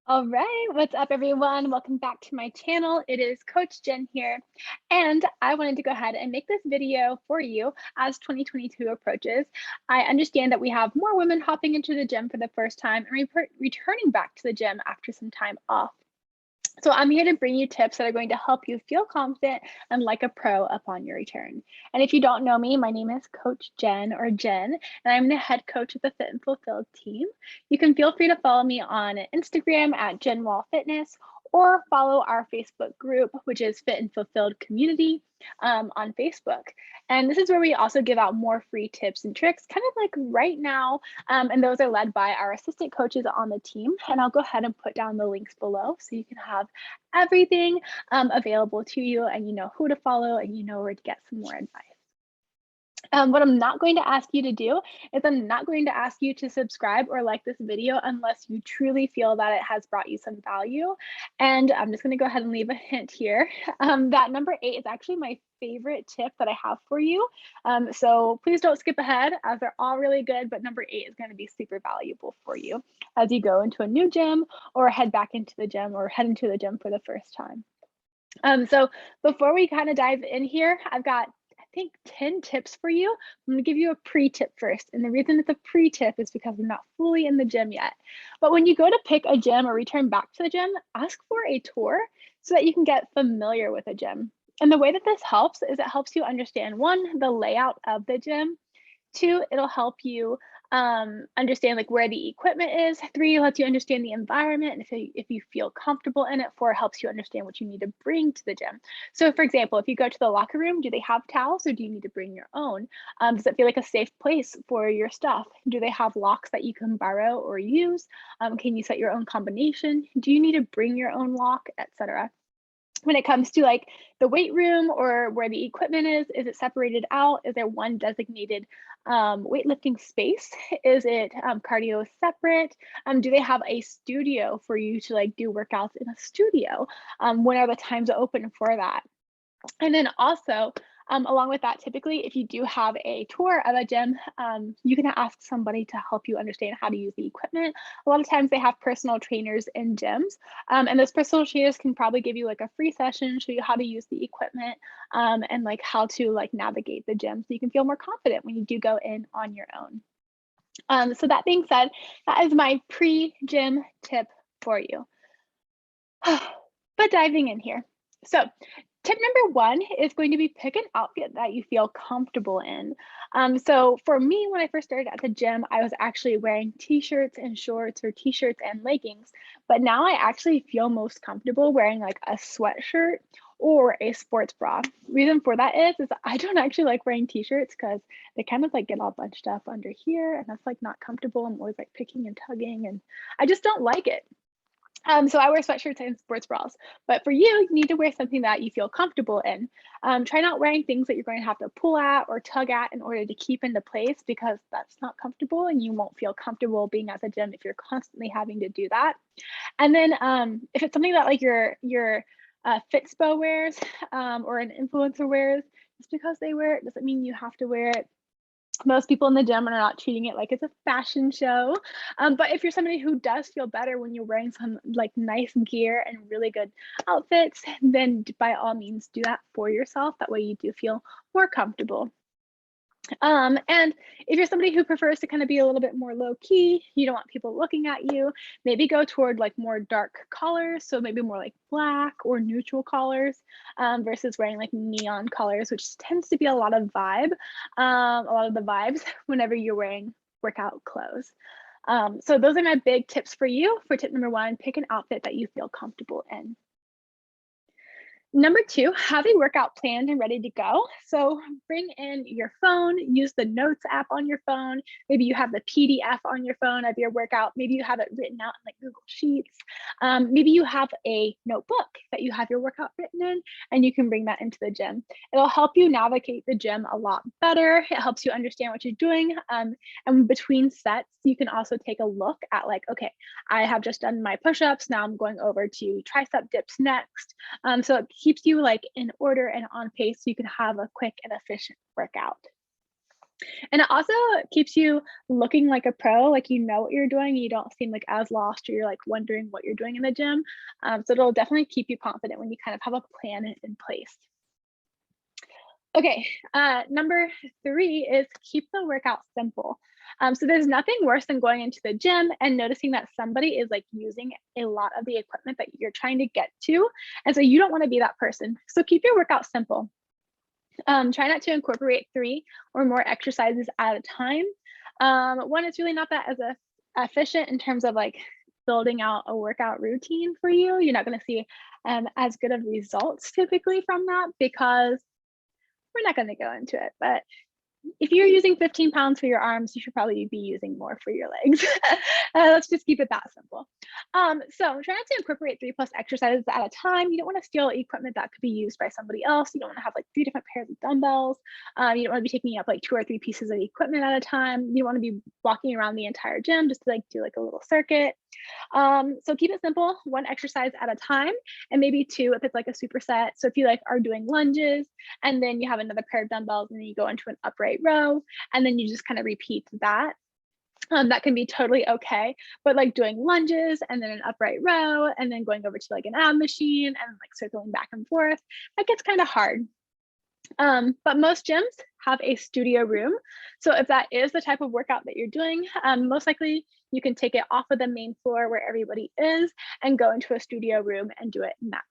All right, what's up, everyone? Welcome back to my channel. It is Coach Jen here, and I wanted to go ahead and make this video for you as 2022 approaches. I understand that we have more women hopping into the gym for the first time and returning back to the gym after some time off. So I'm here to bring you tips that are going to help you feel confident and like a pro upon your return. And if you don't know me, my name is Coach Jen or Jen, and I'm the head coach of the Fit and Fulfilled team. You can feel free to follow me on Instagram at Jen Wall Fitness or follow our Facebook group, which is Fit and Fulfilled Community on Facebook. And this is where we also give out more free tips and tricks, kind of like right now. And those are led by our assistant coaches on the team. And I'll go ahead and put down the links below so you can have everything available to you and you know who to follow and you know where to get some more advice. What I'm not going to ask you to do is I'm not going to ask you to subscribe or like this video unless you truly feel that it has brought you some value. And I'm just going to go ahead and leave a hint here. That number 8 is actually my favorite tip that I have for you. So please don't skip ahead as they're all really good, but number 8 is going to be super valuable for you as you go into a new gym or head back into the gym or head into the gym for the first time. So before we kind of dive in here, I've got I think 10 tips for you. I'm gonna give you a pre-tip first. And the reason it's a pre-tip is because I'm not fully in the gym yet. But when you go to pick a gym or return back to the gym, ask for a tour so that you can get familiar with a gym. And the way that this helps is it helps you understand one, the layout of the gym. Two, it'll help you understand like where the equipment is. Three, lets you understand the environment and if you feel comfortable in it. Four, helps you understand what you need to bring to the gym. So for example, if you go to the locker room, do they have towels or do you need to bring your own? Does it feel like a safe place for your stuff? Do they have locks that you can borrow or use? Can you set your own combination? Do you need to bring your own lock, etc.? When it comes to like the weight room or where the equipment is it separated out? Is there one designated weightlifting space? Is it cardio separate? Do they have a studio for you to like do workouts in a studio? When are the times open for that? And then also, along with that, typically, if you do have a tour of a gym, you can ask somebody to help you understand how to use the equipment. A lot of times they have personal trainers in gyms, and those personal trainers can probably give you like a free session, show you how to use the equipment, and like how to like navigate the gym so you can feel more confident when you do go in on your own. So that being said, that is my pre-gym tip for you. But diving in here. So tip number 1 is going to be pick an outfit that you feel comfortable in. So for me, when I first started at the gym, I was actually wearing t-shirts and shorts or t-shirts and leggings. But now I actually feel most comfortable wearing like a sweatshirt or a sports bra. Reason for that is I don't actually like wearing t-shirts because they kind of like get all bunched up under here and that's like not comfortable. I'm always like picking and tugging and I just don't like it. So I wear sweatshirts and sports bras, but for you, you need to wear something that you feel comfortable in. Try not wearing things that you're going to have to pull at or tug at in order to keep into place because that's not comfortable and you won't feel comfortable being at the gym if you're constantly having to do that. And then if it's something that like your Fitspo wears or an influencer wears, just because they wear it doesn't mean you have to wear it. Most people in the gym are not treating it like it's a fashion show. But if you're somebody who does feel better when you're wearing some like nice gear and really good outfits, then by all means do that for yourself. That way you do feel more comfortable. And if you're somebody who prefers to kind of be a little bit more low key, you don't want people looking at you, maybe go toward like more dark colors. So maybe more like black or neutral colors versus wearing like neon colors, which tends to be a lot of a lot of the vibes whenever you're wearing workout clothes. So those are my big tips for you. For tip number 1, pick an outfit that you feel comfortable in. Number 2, have a workout planned and ready to go. So bring in your phone, use the notes app on your phone. Maybe you have the PDF on your phone of your workout. Maybe you have it written out in like Google Sheets. Maybe you have a notebook that you have your workout written in and you can bring that into the gym. It'll help you navigate the gym a lot better. It helps you understand what you're doing. And between sets, you can also take a look at like, okay, I have just done my push-ups. Now I'm going over to tricep dips next. So it keeps you like in order and on pace so you can have a quick and efficient workout. And it also keeps you looking like a pro, like you know what you're doing. You don't seem like as lost or you're like wondering what you're doing in the gym. So it'll definitely keep you confident when you kind of have a plan in place. Okay, number 3 is keep the workout simple. So there's nothing worse than going into the gym and noticing that somebody is like using a lot of the equipment that you're trying to get to. And so you don't want to be that person. So keep your workout simple. Try not to incorporate 3 or more exercises at a time. One, it's really not that as efficient in terms of like building out a workout routine for you. You're not going to see as good of results typically from that because we're not going to go into it. But if you're using 15 pounds for your arms, you should probably be using more for your legs. Let's just keep it that simple. So try not to incorporate 3+ exercises at a time. You don't want to steal equipment that could be used by somebody else. You don't want to have like 3 different pairs of dumbbells. You don't want to be taking up like 2 or 3 pieces of equipment at a time. You want to be walking around the entire gym just to like do like a little circuit. So keep it simple, 1 exercise at a time, and maybe 2 if it's like a superset. So if you like are doing lunges and then you have another pair of dumbbells and then you go into an upright row and then you just kind of repeat that. That can be totally okay, but like doing lunges and then an upright row and then going over to like an ab machine and like circling back and forth, that gets kind of hard. But most gyms have a studio room. So if that is the type of workout that you're doing, most likely you can take it off of the main floor where everybody is and go into a studio room and do it in that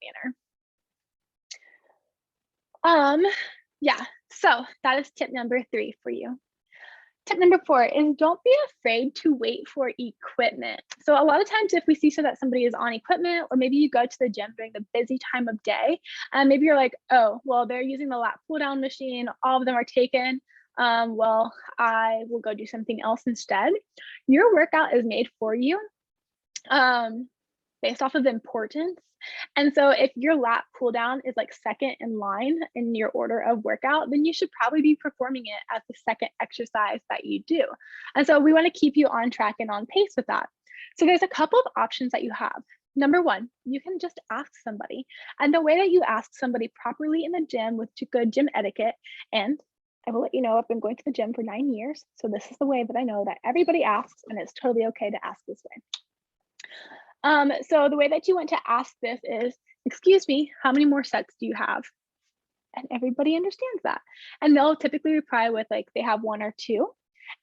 manner. Yeah, so that is tip number 3 for you. Tip number 4 is don't be afraid to wait for equipment. So a lot of times if we see so that somebody is on equipment, or maybe you go to the gym during the busy time of day, and maybe you're like, oh, well, they're using the lat pull down machine, all of them are taken. Well, I will go do something else instead. Your workout is made for you. Based off of importance. And so if your lat pull down is like second in line in your order of workout, then you should probably be performing it as the second exercise that you do. And so we want to keep you on track and on pace with that. So there's a couple of options that you have. Number 1, you can just ask somebody. And the way that you ask somebody properly in the gym with good gym etiquette, and I will let you know I've been going to the gym for 9 years. So this is the way that I know that everybody asks, and it's totally okay to ask this way. So the way that you want to ask this is, excuse me, how many more sets do you have? And everybody understands that. And they'll typically reply with like, they have 1 or 2.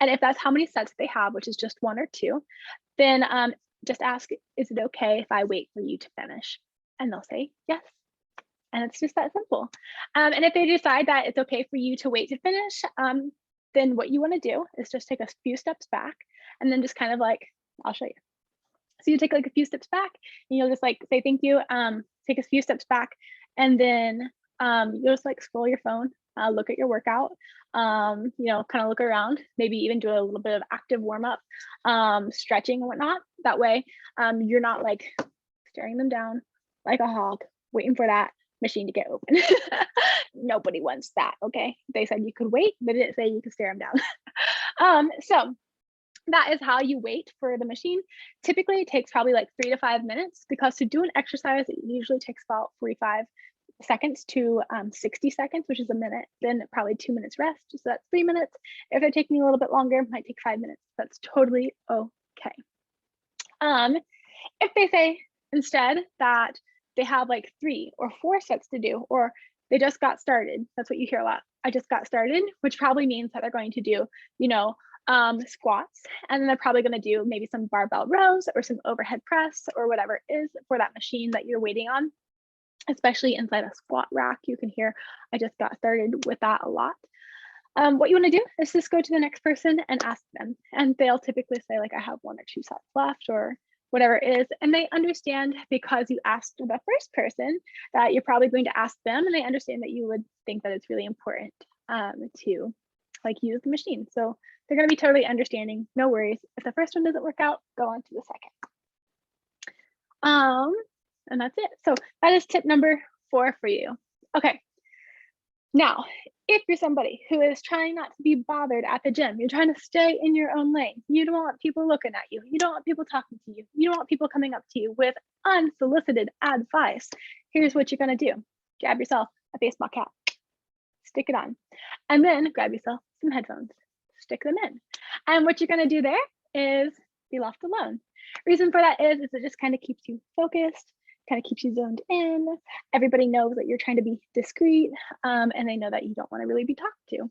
And if that's how many sets they have, which is just 1 or 2, then just ask, is it okay if I wait for you to finish? And they'll say, yes. And it's just that simple. And if they decide that it's okay for you to wait to finish, then what you want to do is just take a few steps back and then just kind of like, I'll show you. So you take like a few steps back and you'll just like say thank you, take a few steps back, and then you'll just like scroll your phone, look at your workout, kind of look around, maybe even do a little bit of active warm up, stretching and whatnot. That way you're not like staring them down like a hog, waiting for that machine to get open. Nobody wants that, okay? They said you could wait, but it didn't say you could stare them down. So that is how you wait for the machine. Typically, it takes probably like 3 to 5 minutes because to do an exercise, it usually takes about 45 seconds to 60 seconds, which is a minute. Then probably 2 minutes rest, so that's 3 minutes. If they're taking a little bit longer, it might take 5 minutes. That's totally okay. If they say instead that they have like 3 or 4 sets to do, or they just got started, that's what you hear a lot. I just got started, which probably means that they're going to do, squats, and then they're probably going to do maybe some barbell rows or some overhead press or whatever it is for that machine that you're waiting on, especially inside a squat rack. You can hear I just got started with that a lot. What you want to do is just go to the next person and ask them, and they'll typically say like I have 1 or 2 sets left or whatever it is, and they understand because you asked the first person that you're probably going to ask them, and they understand that you would think that it's really important to like use the machine. So they're going to be totally understanding. No worries. If the first one doesn't work out, go on to the second. And that's it. So that is tip number 4 for you. Okay. Now, if you're somebody who is trying not to be bothered at the gym, you're trying to stay in your own lane, you don't want people looking at you, you don't want people talking to you, you don't want people coming up to you with unsolicited advice, here's what you're going to do. Grab yourself a baseball cap, stick it on, and then grab yourself some headphones. stick them in. And what you're going to do there is be left alone. Reason for that is it just kind of keeps you focused, kind of keeps you zoned in. Everybody knows that you're trying to be discreet, and they know that you don't want to really be talked to.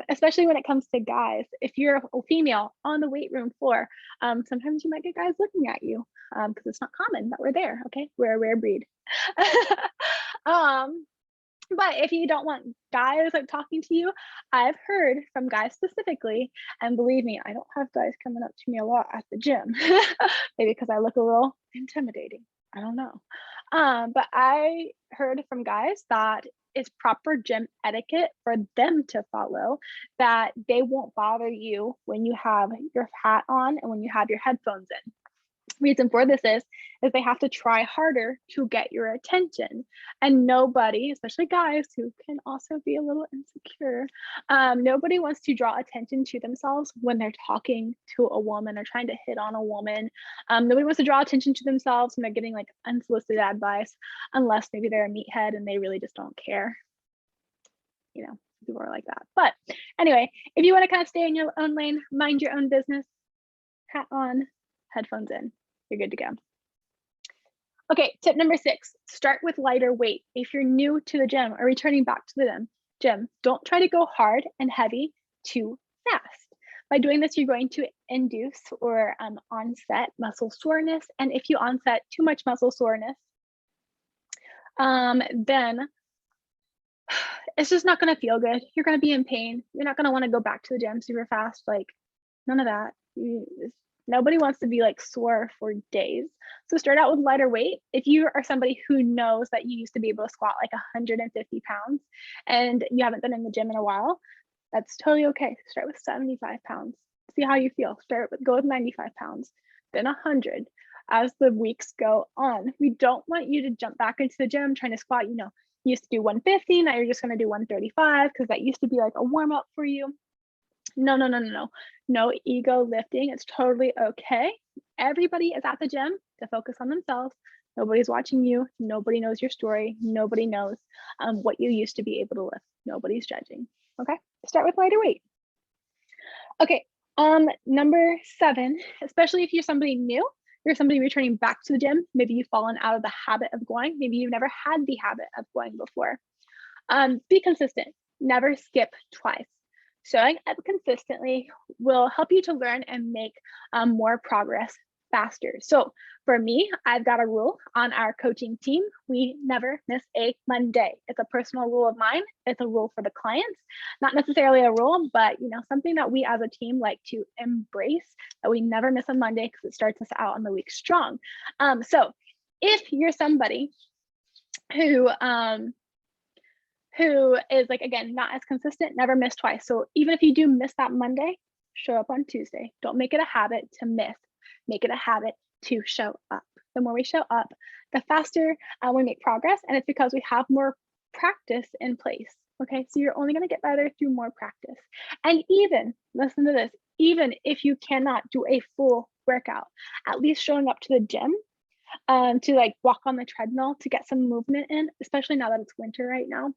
Especially when it comes to guys. If you're a female on the weight room floor, sometimes you might get guys looking at you because it's not common that we're there. Okay, we're a rare breed. But if you don't want guys like talking to you, I've heard from guys specifically, and believe me, I don't have guys coming up to me a lot at the gym, maybe because I look a little intimidating. I don't know. But I heard from guys that it's proper gym etiquette for them to follow, that they won't bother you when you have your hat on and when you have your headphones in. Reason for this is they have to try harder to get your attention, and nobody, especially guys who can also be a little insecure, nobody wants to draw attention to themselves when they're talking to a woman or trying to hit on a woman. Nobody wants to draw attention to themselves when they're getting like unsolicited advice, unless maybe they're a meathead and they really just don't care. You know, people are like that. But anyway, if you want to kind of stay in your own lane, mind your own business, hat on, headphones in, you're good to go. Okay, tip number 6, start with lighter weight. If you're new to the gym or returning back to the gym, don't try to go hard and heavy too fast. By doing this, you're going to induce or onset muscle soreness. And if you onset too much muscle soreness, then it's just not going to feel good. You're going to be in pain. You're not going to want to go back to the gym super fast. Like, none of that. Nobody wants to be like sore for days. So start out with lighter weight. If you are somebody who knows that you used to be able to squat like 150 pounds and you haven't been in the gym in a while, that's totally okay. Start with 75 pounds. See how you feel. Go with 95 pounds, then 100 as the weeks go on. We don't want you to jump back into the gym trying to squat. You used to do 150, now you're just going to do 135 because that used to be like a warm up for you. No ego lifting. It's totally okay. Everybody is at the gym to focus on themselves. Nobody's watching you. Nobody knows your story. Nobody knows what you used to be able to lift. Nobody's judging. Okay, start with lighter weight. Okay, number 7, especially if you're somebody new, you're somebody returning back to the gym, maybe you've fallen out of the habit of going, maybe you've never had the habit of going before. Be consistent. Never skip twice. Showing up consistently will help you to learn and make more progress faster. So for me, I've got a rule on our coaching team. We never miss a Monday. It's a personal rule of mine. It's a rule for the clients, not necessarily a rule, but something that we as a team like to embrace, that we never miss a Monday because it starts us out on the week strong. So if you're somebody who is like, again, not as consistent, never miss twice. So even if you do miss that Monday, show up on Tuesday. Don't make it a habit to miss. Make it a habit to show up. The more we show up, the faster we make progress. And it's because we have more practice in place. Okay, so you're only going to get better through more practice. And even, listen to this, even if you cannot do a full workout, at least showing up to the gym to like walk on the treadmill to get some movement in, especially now that it's winter right now,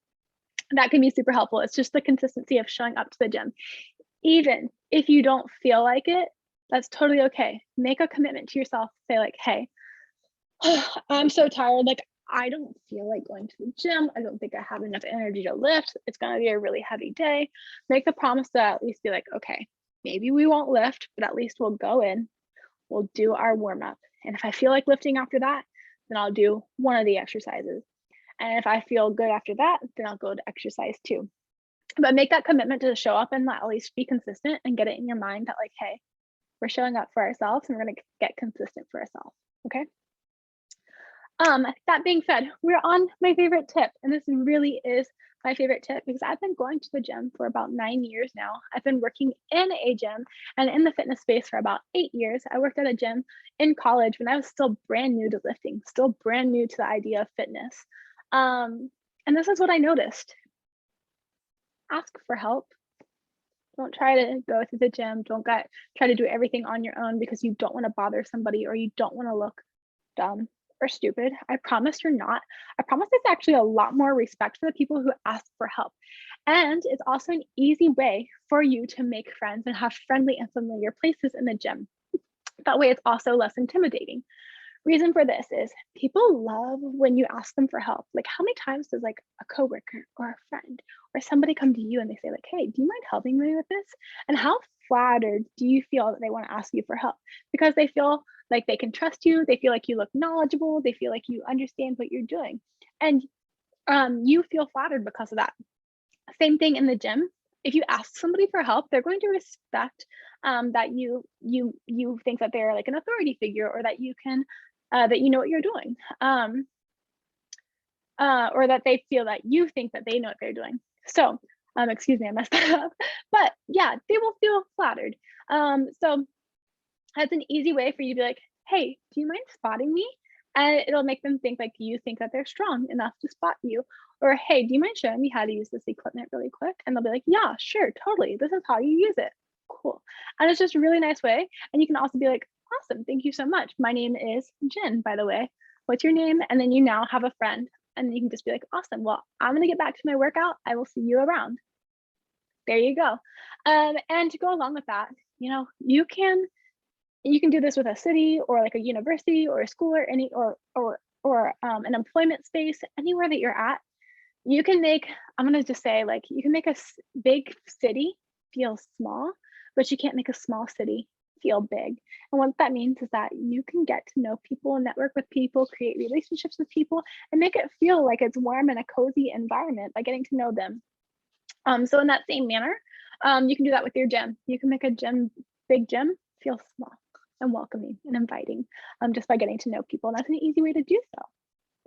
that can be super helpful. It's just the consistency of showing up to the gym. Even if you don't feel like it, that's totally okay. Make a commitment to yourself. Say like, hey, I'm so tired. Like, I don't feel like going to the gym. I don't think I have enough energy to lift. It's going to be a really heavy day. Make the promise to at least be like, okay, maybe we won't lift, but at least we'll go in. We'll do our warm up. And if I feel like lifting after that, then I'll do one of the exercises. And if I feel good after that, then I'll go to exercise 2. But make that commitment to show up and at least be consistent and get it in your mind that like, hey, we're showing up for ourselves and we're going to get consistent for ourselves. Okay. That being said, we're on my favorite tip. And this really is my favorite tip because I've been going to the gym for about 9 years now. I've been working in a gym and in the fitness space for about 8 years. I worked at a gym in college when I was still brand new to lifting, still brand new to the idea of fitness. And this is what I noticed. Ask for help. Don't try to go to the gym. Don't try to do everything on your own because you don't want to bother somebody or you don't want to look dumb. or stupid. I promise you're not. I promise it's actually a lot more respect for the people who ask for help. And it's also an easy way for you to make friends and have friendly and familiar places in the gym. That way it's also less intimidating. Reason for this is people love when you ask them for help. Like, how many times does like a coworker or a friend or somebody come to you and they say like, hey, do you mind helping me with this? And how flattered do you feel that they want to ask you for help? Because they feel like they can trust you, they feel like you look knowledgeable, they feel like you understand what you're doing, and you feel flattered because of that. Same thing in the gym. If you ask somebody for help, they're going to respect that you think that they're like an authority figure, or that you can that you know what you're doing, or that they feel that you think that they know what they're doing. So, excuse me, I messed that up. But yeah, they will feel flattered. So that's an easy way for you to be like, hey, do you mind spotting me? And it'll make them think like you think that they're strong enough to spot you. Or, hey, do you mind showing me how to use this equipment really quick? And they'll be like, yeah, sure, totally. This is how you use it. Cool. And it's just a really nice way. And you can also be like, awesome, thank you so much. My name is Jen, by the way. What's your name? And then you now have a friend. And then you can just be like, awesome. Well, I'm going to get back to my workout. I will see you around. There you go. And to go along with that, you can do this with a city or like a university or a school or any or an employment space, anywhere that you're at. You can make, I'm going to just say, like, you can make a big city feel small, but you can't make a small city feel big. And what that means is that you can get to know people and network with people, create relationships with people, and make it feel like it's warm and a cozy environment by getting to know them. So in that same manner, you can do that with your gym. You can make a big gym feel small and welcoming and inviting, just by getting to know people. And that's an easy way to do so.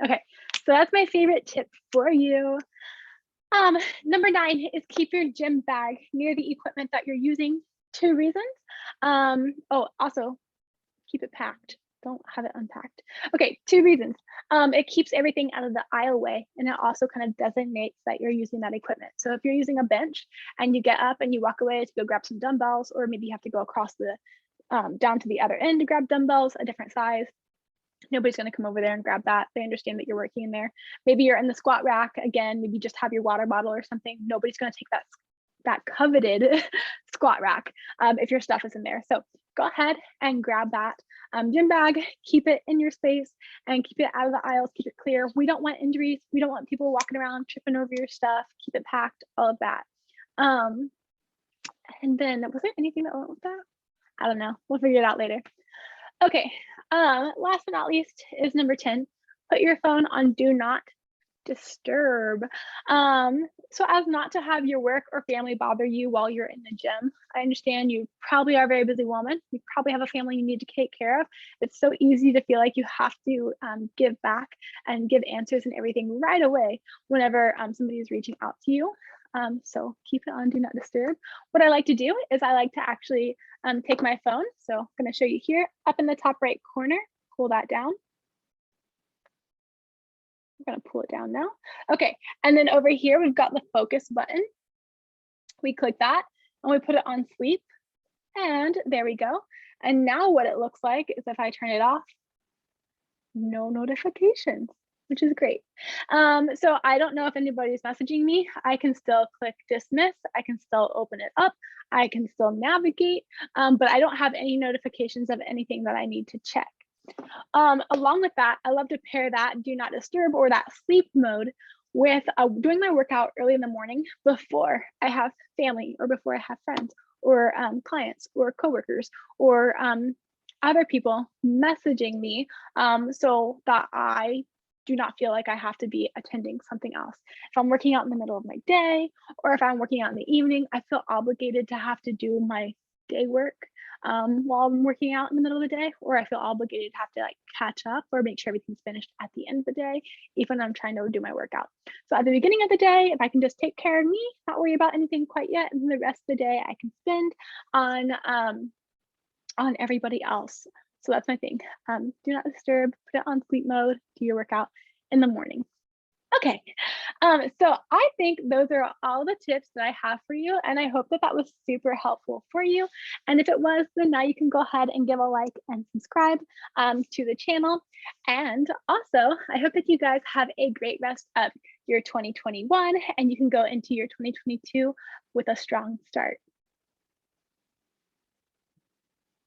Okay, so that's my favorite tip for you. Number 9 is keep your gym bag near the equipment that you're using. 2 reasons. Also keep it packed. Don't have it unpacked. Okay, 2 reasons. It keeps everything out of the aisleway, and it also kind of designates that you're using that equipment. So if you're using a bench and you get up and you walk away to go grab some dumbbells, or maybe you have to go across the down to the other end to grab dumbbells, a different size, nobody's going to come over there and grab that. They understand that you're working in there. Maybe you're in the squat rack again, maybe you just have your water bottle or something. Nobody's going to take that coveted squat rack if your stuff is in there. So go ahead and grab that gym bag, keep it in your space, and keep it out of the aisles, keep it clear. We don't want injuries. We don't want people walking around tripping over your stuff. Keep it packed, all of that. And then, was there anything that went with that? I don't know. We'll figure it out later. Okay. Last but not least is number 10. Put your phone on do not disturb. So as not to have your work or family bother you while you're in the gym. I understand you probably are a very busy woman. You probably have a family you need to take care of. It's so easy to feel like you have to give back and give answers and everything right away whenever somebody is reaching out to you. So keep it on do not disturb. What I like to do is I like to actually take my phone. So I'm going to show you here up in the top right corner, pull that down. I'm going to pull it down now. Okay, and then over here, we've got the focus button. We click that and we put it on sleep, and there we go. And now what it looks like is if I turn it off, no notifications, which is great. So I don't know if anybody's messaging me. I can still click dismiss. I can still open it up. I can still navigate, but I don't have any notifications of anything that I need to check. Along with that, I love to pair that do not disturb or that sleep mode with doing my workout early in the morning before I have family or before I have friends or clients or coworkers or other people messaging me, so that I do not feel like I have to be attending something else. If I'm working out in the middle of my day or if I'm working out in the evening, I feel obligated to have to do my day work while I'm working out in the middle of the day, or I feel obligated to have to like catch up or make sure everything's finished at the end of the day, even when I'm trying to do my workout. So at the beginning of the day, if I can just take care of me, not worry about anything quite yet, and then the rest of the day I can spend on everybody else. So that's my thing. Do not disturb, put it on sleep mode, do your workout in the morning. Okay, So I think those are all the tips that I have for you, and I hope that that was super helpful for you. And if it was, then now you can go ahead and give a like and subscribe to the channel. And also, I hope that you guys have a great rest of your 2021, and you can go into your 2022 with a strong start.